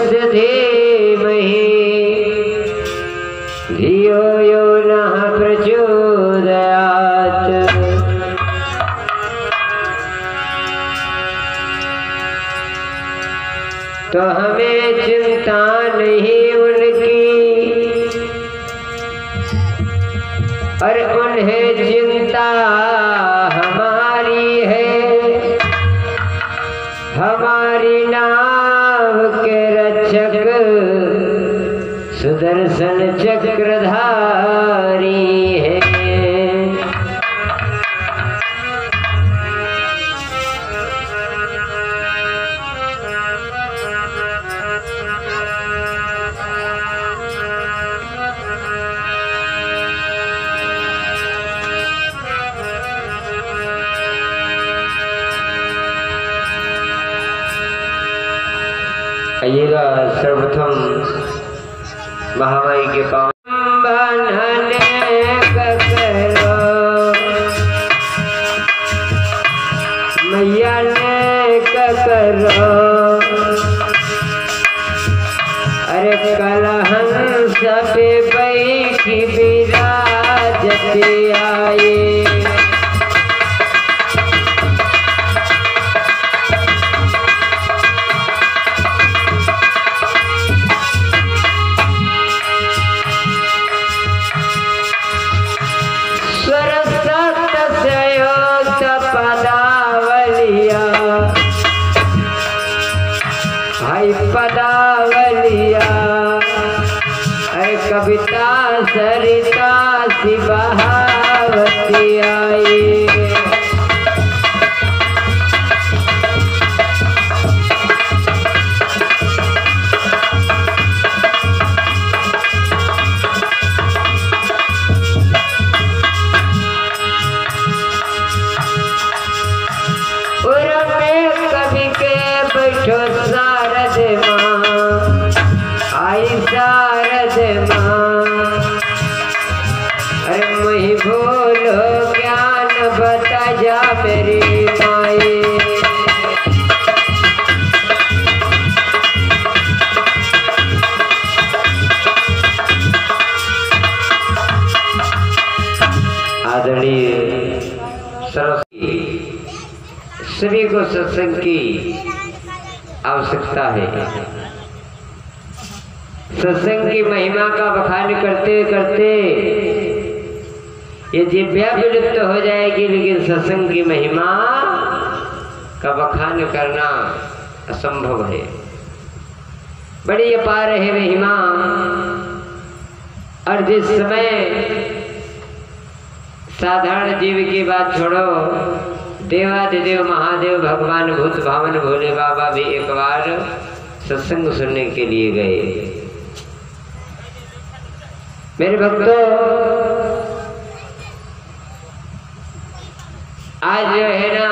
तस्य धीमहि धियो यो नः प्रचोदयात्। तो हमें चिंता नहीं उनकी और उन्हें चिंता हमारी है। हमारी नाव के रक्षक सुदर्शन चक्रधारी है। आइएगा सर्वप्रथम महामाई के पाँव बंधने करो मैया ने करो। अरे कलहंस पे बैठी विराजती आई। भाई पदावलिया अरे कविता सरिता सी बहावती आई। कवि के बैठो शारद माँ आई शारद माँ। अरे मही बोलो ज्ञान बता जा मेरी माई। आदरणीय सरस्वती सभी को सत्संग की आवश्यकता है। सत्संग की महिमा का बखान करते करते ये जिह्वा विलुप्त हो जाएगी, लेकिन सत्संग की महिमा का बखान करना असंभव है। बड़ी अपार है महिमा। और जिस समय साधारण जीव की बात छोड़ो, देवादिदेव महादेव भगवान भूत भावन भोले बाबा भी एक बार सत्संग सुनने के लिए गए। मेरे भक्तों, आज जो है ना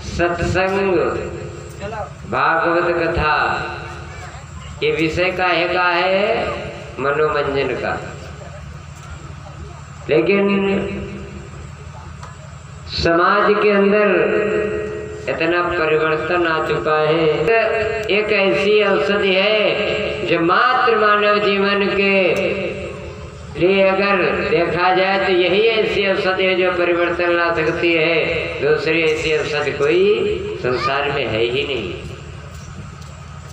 सत्संग भागवत कथा ये विषय का है मनोरंजन का, लेकिन समाज के अंदर इतना परिवर्तन आ चुका है। एक ऐसी औषधि है जो मात्र मानव जीवन के लिए अगर देखा जाए तो यही ऐसी औषधि है जो परिवर्तन ला सकती है। दूसरी ऐसी औषधि कोई संसार में है ही नहीं।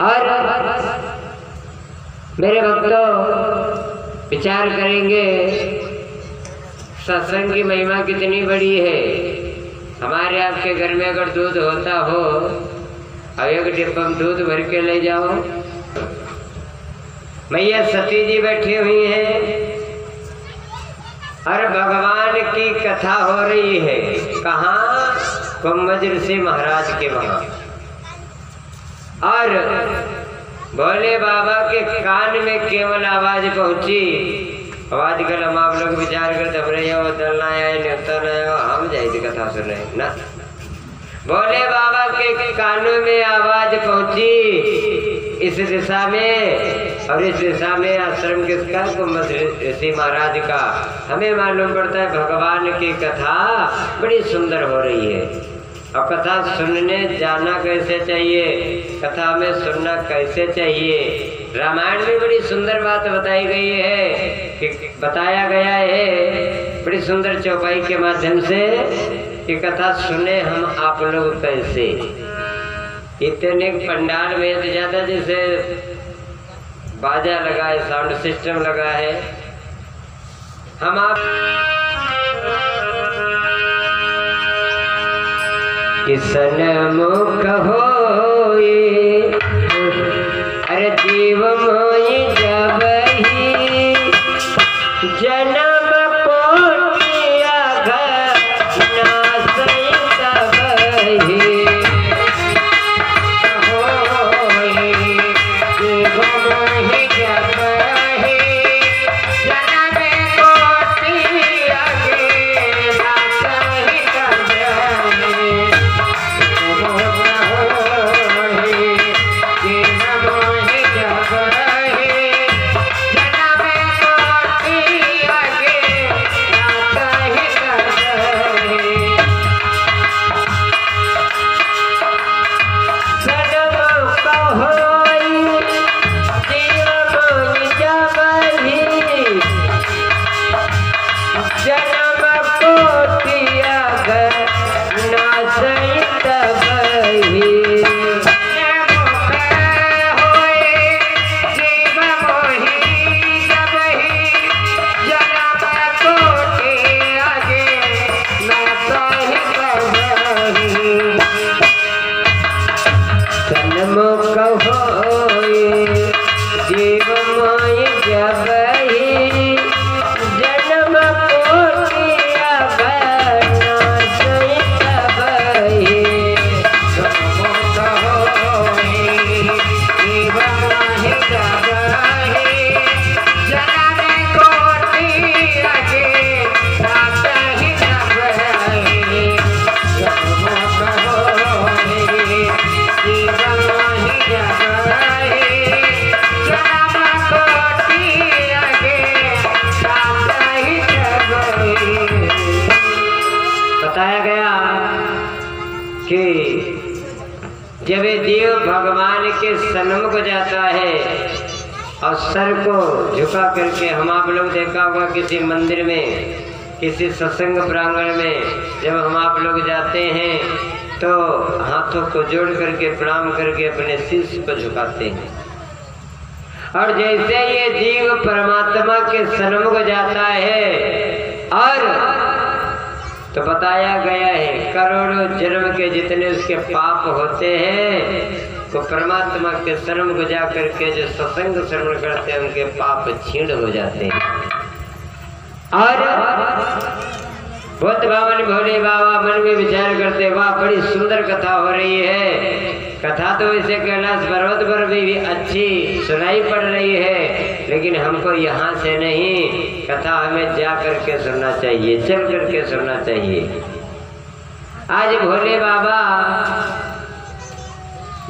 और मेरे भक्तों, विचार करेंगे सत्संग की महिमा कितनी बड़ी है। हमारे आपके घर में अगर दूध होता हो और एक डिब्बा दूध भर के ले जाओ। मैया सती जी बैठी हुई हैं और भगवान की कथा हो रही है। कहाँ? कुंभज ऋषि महाराज के वहाँ। और भोले बाबा के कान में केवल आवाज पहुंची। आवाज कर हम आप लोग विचार करते हमने ये उतरना है न्योता हम जाए कथा सुन रहे ना। भोले बाबा के कानों में आवाज पहुंची इस दिशा में, और इस दिशा में आश्रम किसका? कुंभज ऋषि महाराज का। हमें मालूम पड़ता है भगवान की कथा बड़ी सुंदर हो रही है। और कथा सुनने जाना कैसे चाहिए, कथा में सुनना कैसे चाहिए। रामायण में बड़ी सुंदर बात बताई गई है कि बताया गया है बड़ी सुंदर चौपाई के माध्यम से कि कथा सुने हम आप लोग कैसे। इतने पंडाल में तो ज़्यादा जैसे बाजा लगा है, साउंड सिस्टम लगा है, हम आप किसन मुख होए अरे जीव मोई जब ही जन्म कोटिया घर नासई तब ही होए जीव मोई जब ही जन्म कोटिया घर नासई तब ही बताया गया कि जब जीव भगवान के सन्मुख जाता है और सर को झुका करके, हम आप लोग देखा होगा किसी मंदिर में, किसी सत्संग प्रांगण में जब हम आप लोग जाते हैं तो हाथों को जोड़ करके प्रणाम करके अपने शीश को झुकाते हैं। और जैसे ये जीव परमात्मा के सन्मुख जाता है और तो बताया गया है करोड़ों जन्म के जितने उसके पाप होते हैं तो परमात्मा के सन्मुख जा करके जो सत्संग श्रवण करते हैं उनके पाप छीण हो जाते हैं। और बहुत भावन भोले बाबा मन में विचार करते, वाह बड़ी सुंदर कथा हो रही है। कथा तो इसे कैलाश पर्वत पर भी अच्छी सुनाई पड़ रही है, लेकिन हमको यहाँ से नहीं, कथा हमें जा करके सुनना चाहिए, चल करके सुनना चाहिए। आज भोले बाबा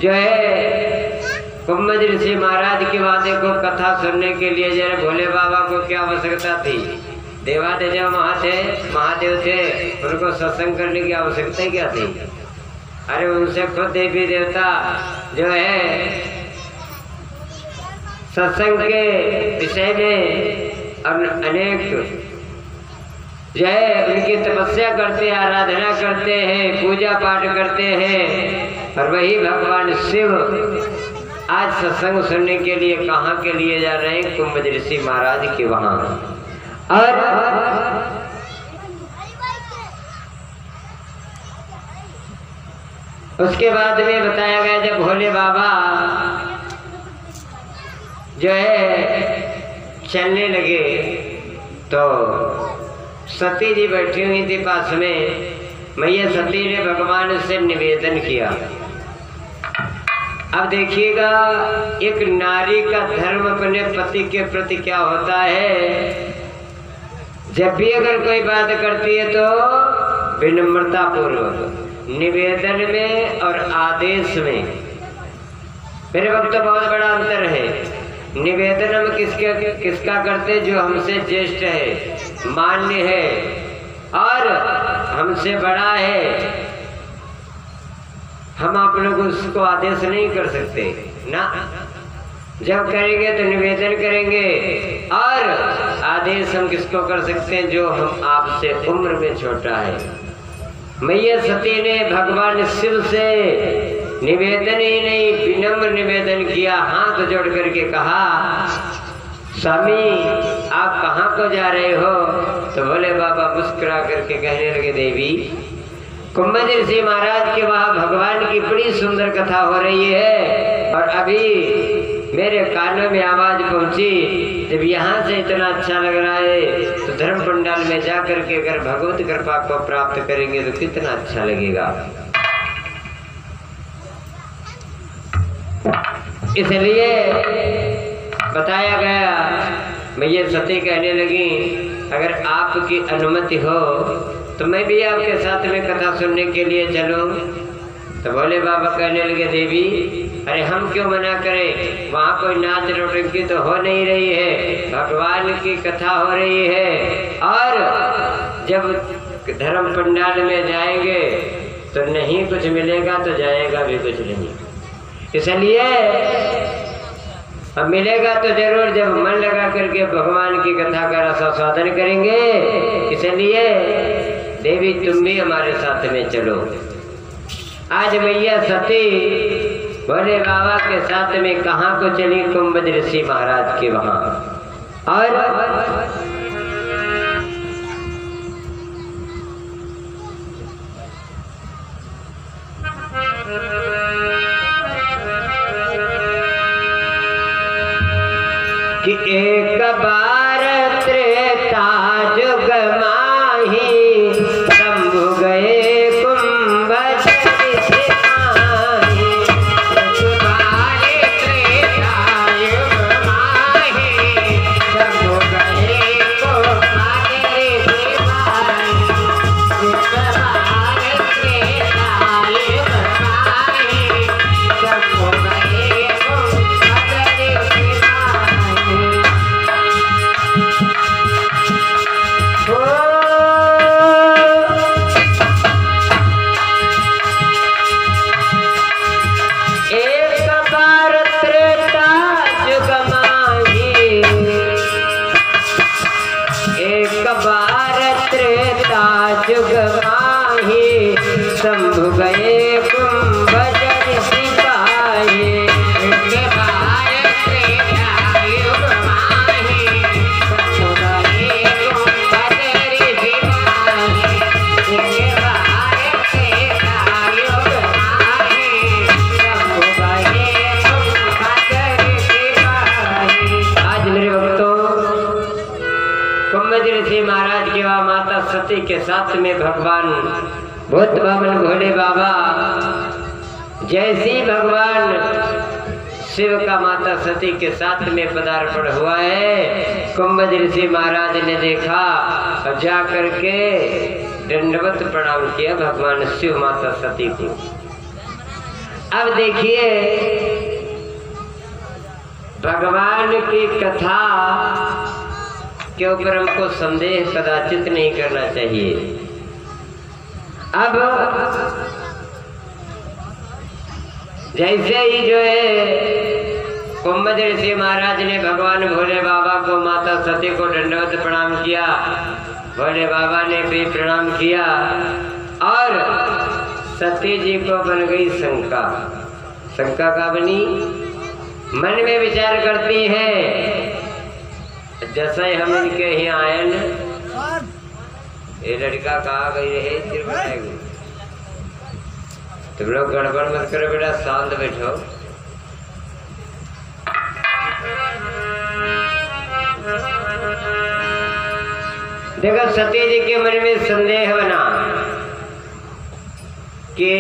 जो है कुंभज ऋषि महाराज के वादे को कथा सुनने के लिए जरा भोले बाबा को क्या आवश्यकता थी। देवादेव महादेव थे, उनको सत्संग करने की आवश्यकता क्या थी। अरे उनसे खुद देवी देवता जो है सत्संग के विषय में अनेक जो है उनकी तपस्या करते हैं, आराधना करते हैं, पूजा पाठ करते हैं। और वही भगवान शिव आज सत्संग सुनने के लिए कहाँ के लिए जा रहे हैं, कुंभज ऋषि महाराज के वहाँ। और उसके बाद में बताया गया जब भोले बाबा जो है चलने लगे तो सती जी बैठी हुई थी पास में। मैया सती ने भगवान से निवेदन किया। अब देखिएगा एक नारी का धर्म अपने पति के प्रति क्या होता है। जब भी अगर कोई बात करती है तो विनम्रता पूर्वक निवेदन में और आदेश में मेरे वक्त तो बहुत बड़ा अंतर है। निवेदन हम किसका करते, जो हमसे ज्येष्ठ है, मान्य है और हमसे बड़ा है, हम आप लोग उसको आदेश नहीं कर सकते ना। जब करेंगे तो निवेदन करेंगे, और आदेश हम किसको कर सकते हैं? जो हम आपसे उम्र में छोटा है। मैया सती ने भगवान शिव से निवेदन ही नहीं, विनम्र निवेदन किया, हाथ जोड़ करके कहा, स्वामी आप कहाँ को जा रहे हो? तो बोले बाबा मुस्कुरा करके कहने लगे, देवी कुंभज ऋषि महाराज के वहाँ भगवान की बड़ी सुंदर कथा हो रही है, और अभी मेरे कानों में आवाज पहुंची, जब यहाँ से इतना अच्छा लग रहा है तो धर्म पंडाल में जा करके अगर भगवत कृपा को प्राप्त करेंगे तो कितना अच्छा लगेगा। इसलिए बताया गया। मैया सती कहने लगी, अगर आपकी अनुमति हो तो मैं भी आपके साथ में कथा सुनने के लिए चलूं। तो भोले बाबा कहने लगे, देवी अरे हम क्यों मना करें, वहाँ कोई नाच नौटंकी तो हो नहीं रही है, भगवान की कथा हो रही है, और जब धर्म पंडाल में जाएंगे तो नहीं कुछ मिलेगा तो जाएगा भी कुछ नहीं। इसलिए अब मिलेगा तो जरूर जब मन लगा करके भगवान की कथा का रसास्वादन करेंगे। इसलिए देवी तुम भी हमारे साथ में चलो। आज मैया सती भोले बाबा के साथ में कहाँ को चली? कुंभज ऋषि महाराज के वहाँ। और कि एक बार त्रेता जुग माही, शंभु गए कुंभज ऋषि माही। एक बार त्रेता युग माही, शंभु गए कुंभज ऋषि माही। एक बार त्रेता युग माही, शंभु गए कुंभज ऋषि माही। एक बार त्रेता जुग माही, एक बार त्रेता जुग माही, शंभु गए कुंभज ऋषि माही। एक बार त्रेता युग माही, शंभु गए कुंभज ऋषि माही। एक बार त्रेता युग माही, शंभु गए कुंभज ऋषि माही। आज मेरे भक्तों, कुंभज ऋषि महाराज की वहाँ माता सती के साथ में भगवान भूत भवन भोले बाबा, जैसी भगवान शिव का माता सती के साथ में पदार्पण हुआ है, कुंभज ऋषि महाराज ने देखा और जा करके दंडवत प्रणाम किया भगवान शिव माता सती को। अब देखिए, भगवान की कथा के ऊपर हमको संदेह कदाचित नहीं करना चाहिए। अब जैसे ही जो है कुंभज ऋषि महाराज ने भगवान भोले बाबा को, माता सती को दंडवत प्रणाम किया, भोले बाबा ने भी प्रणाम किया, और सती जी को बन गई शंका। शंका का बनी, मन में विचार करती है, जैसा ही हम इनके यहाँ आए न, ये लड़का कहाँ गई है, फिर बताएगी। तुम लोग गड़बड़ मत करो बेटा, शांत बैठो। देखो, सती जी के मन में संदेह बना कि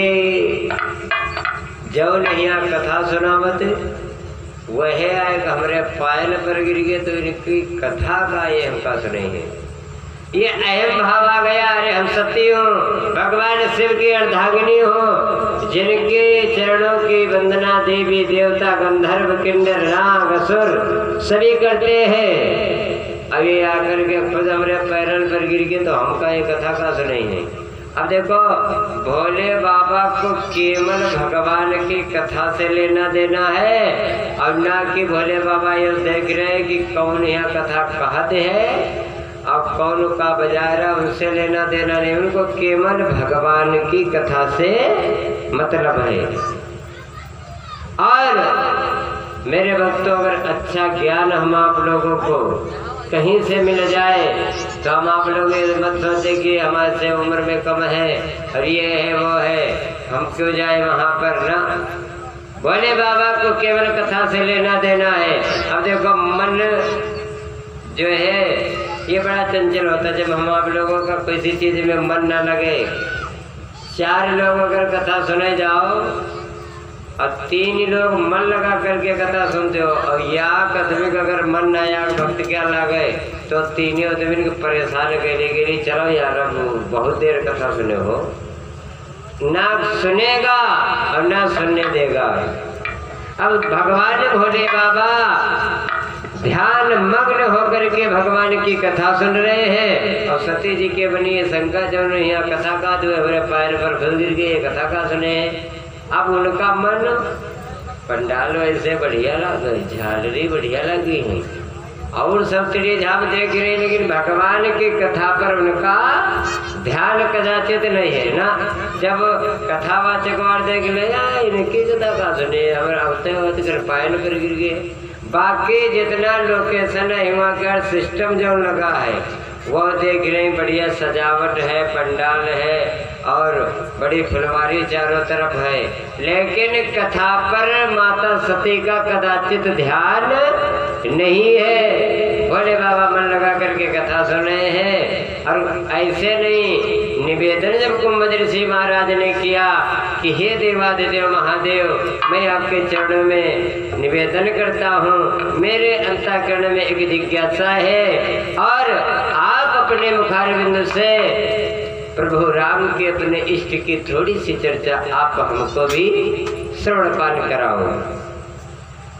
जो नहीं कथा सुना मत, वह आएगा हमारे पायल पर गिर गए तो इनकी कथा का ये हमका सुनेंगे। ये अहम भाव आ गया, अरे हम सती हूँ, भगवान शिव की अर्धांगिनी हो, जिनके चरणों की वंदना देवी देवता गंधर्व किन्नर नाग असुर सभी करते हैं। अभी आकर के खुद हमारे पैरल पर गिर गए तो हमका ये कथा का सुनेंगे। अब देखो भोले बाबा को केवल भगवान की कथा से लेना देना है, और ना कि भोले बाबा ये देख रहे हैं कि कौन यहाँ कथा कहते है अब कौन का बजा रहा, उनसे लेना देना नहीं। उनको केवल भगवान की कथा से मतलब है। और मेरे भक्तों, अगर अच्छा ज्ञान हम आप लोगों को कहीं से मिल जाए तो हम आप लोग ये मत सोचे कि हमारे से उम्र में कम है और ये है वो है, हम क्यों जाए वहाँ पर ना। भोले बाबा को केवल कथा से लेना देना है। अब देखो मन जो है ये बड़ा चंचल होता है। जब हम आप लोगों का किसी चीज़ में मन ना लगे, 4 लोग अगर कथा सुने जाओ और 3 लोग मन लगा करके कथा सुनते हो, और या आदमी का अगर मन ना या भक्त क्या लगे तो 3 आदमी को परेशान करेगी, चलो यार अब बहुत देर कथा सुने हो, ना सुनेगा और ना सुनने देगा। अब भगवान भोले बाबा ध्यान मग्न होकर के भगवान की कथा सुन रहे हैं, और सती जी के बनी शंका जो यहाँ कथा का जो है पैर पर फिर गिर गए, कथा का सुने। अब उनका मन पंडाल वैसे बढ़िया लगा, झालरी बढ़िया लगी है और सब चिड़िया झाप देख रहे, लेकिन भगवान की कथा पर उनका ध्यान कदाचित नहीं है ना। जब कथावाचक और देख ले इनकी कथा का सुने, हमारे होते होते कर पायल पर गिर गए। बाकी जितना लोकेशन है वहाँ का सिस्टम जो लगा है वो देख रहे हैं, बढ़िया सजावट है, पंडाल है और बड़ी फुलवारी चारों तरफ है, लेकिन कथा पर माता सती का कदाचित ध्यान नहीं है। भोले बाबा मन लगा करके कथा सुन रहे हैं। और ऐसे नहीं, निवेदन जब कुंभ ऋषि महाराज ने किया कि हे देवादिदेव महादेव, मैं आपके चरणों में निवेदन करता हूँ, मेरे अंतःकरण में एक जिज्ञासा है, और आप अपने मुखारविंद से प्रभु राम के अपने इष्ट की थोड़ी सी चर्चा आप हमको भी श्रवणपान कराओ।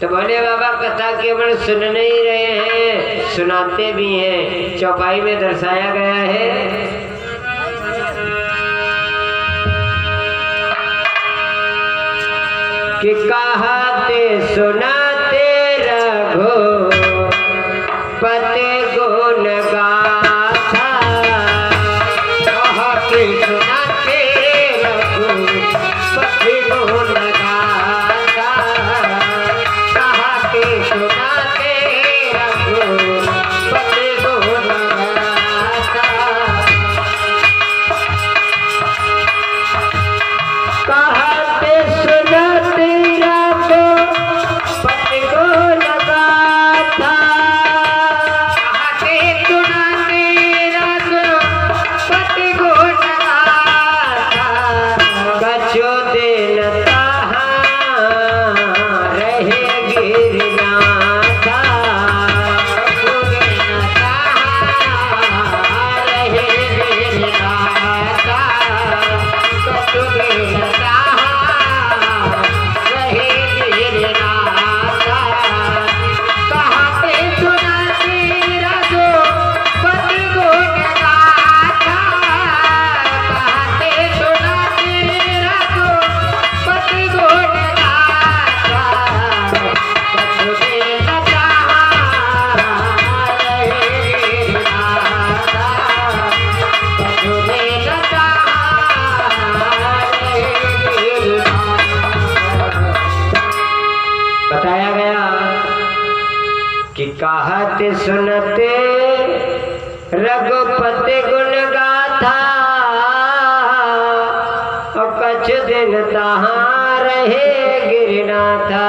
तो भोले बाबा कथा केवल सुन नहीं रहे हैं, सुनाते भी हैं। चौपाई में दर्शाया गया है कि कहते सुनाते रघो पते गुण गाथा, कहते सुनाते रघो पते गुण गाथा, कहते सुनाते रघो पते गुण गाथा, कहते सुनाते रघो पते गुण गाथा, कहते सुनाते रघो पते गुण गाथा, कछु दिन तहाँ रहे गिरनाथा, कछु दिन तहाँ रहे गिरनाथा, कछु दिन तहाँ रहे गिरनाथा, कहते सुनाते रघो पति गुण गाथा, कहते सुनाते रघो पति गुण गाथा, कछु दिन तहाँ रहे गिरनाथा, कछु दिन तहाँ रहे गिरनाथा। बताया गया कि कहते सुनते रघुपति गुण गाथा, और कछ दिन तहाँ रहे गिरनाथा।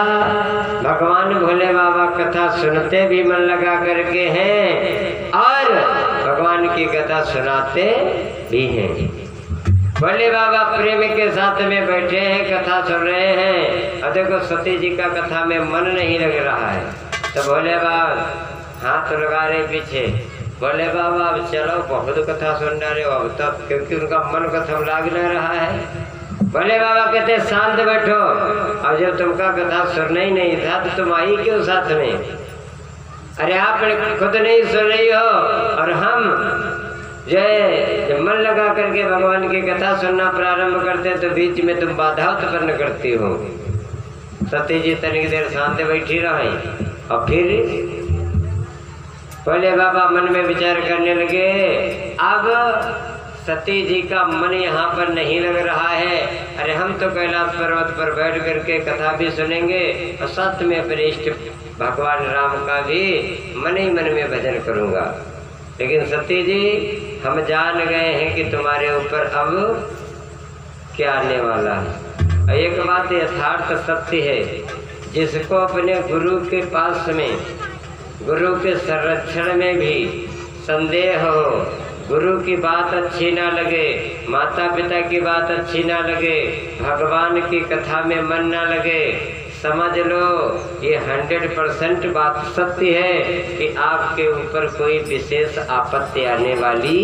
भगवान भोले बाबा कथा सुनते भी मन लगा करके हैं और भगवान की कथा सुनाते भी हैं। भोले बाबा प्रेम के साथ में बैठे हैं, कथा सुन रहे हैं, और देखो सती जी का कथा में मन नहीं लग रहा है, तो भोले बाबा हाथ लगा रहे पीछे, बोले बाबा अब चलो बहुत कथा सुन रहे हो अब तक, क्योंकि उनका मन कथा लाग नहीं रहा है। बोले बाबा कहते शांत बैठो, और जब तुमका कथा सुनना ही नहीं था तो तुम आई क्यों साथ में? अरे आप खुद नहीं सुन रही हो और हम जब मन लगा करके भगवान की कथा सुनना प्रारंभ करते तो बीच में तुम बाधा उत्पन्न करती हो। सती जी तनिक देर शांत बैठी रही और फिर पहले बाबा मन में विचार करने लगे। अब सती जी का मन यहाँ पर नहीं लग रहा है। अरे हम तो कैलाश पर्वत पर बैठ करके कथा भी सुनेंगे और साथ में अपने इष्ट भगवान राम का भी मन ही मन में भजन करूँगा। लेकिन सती जी हम जान गए हैं कि तुम्हारे ऊपर अब क्या आने वाला है। और एक बात यथार्थ सत्य है, जिसको अपने गुरु के पास में, गुरु के संरक्षण में भी संदेह हो, गुरु की बात अच्छी ना लगे, माता पिता की बात अच्छी ना लगे, भगवान की कथा में मन ना लगे, समझ लो ये 100% बात सत्य है कि आपके ऊपर कोई विशेष आपत्ति आने वाली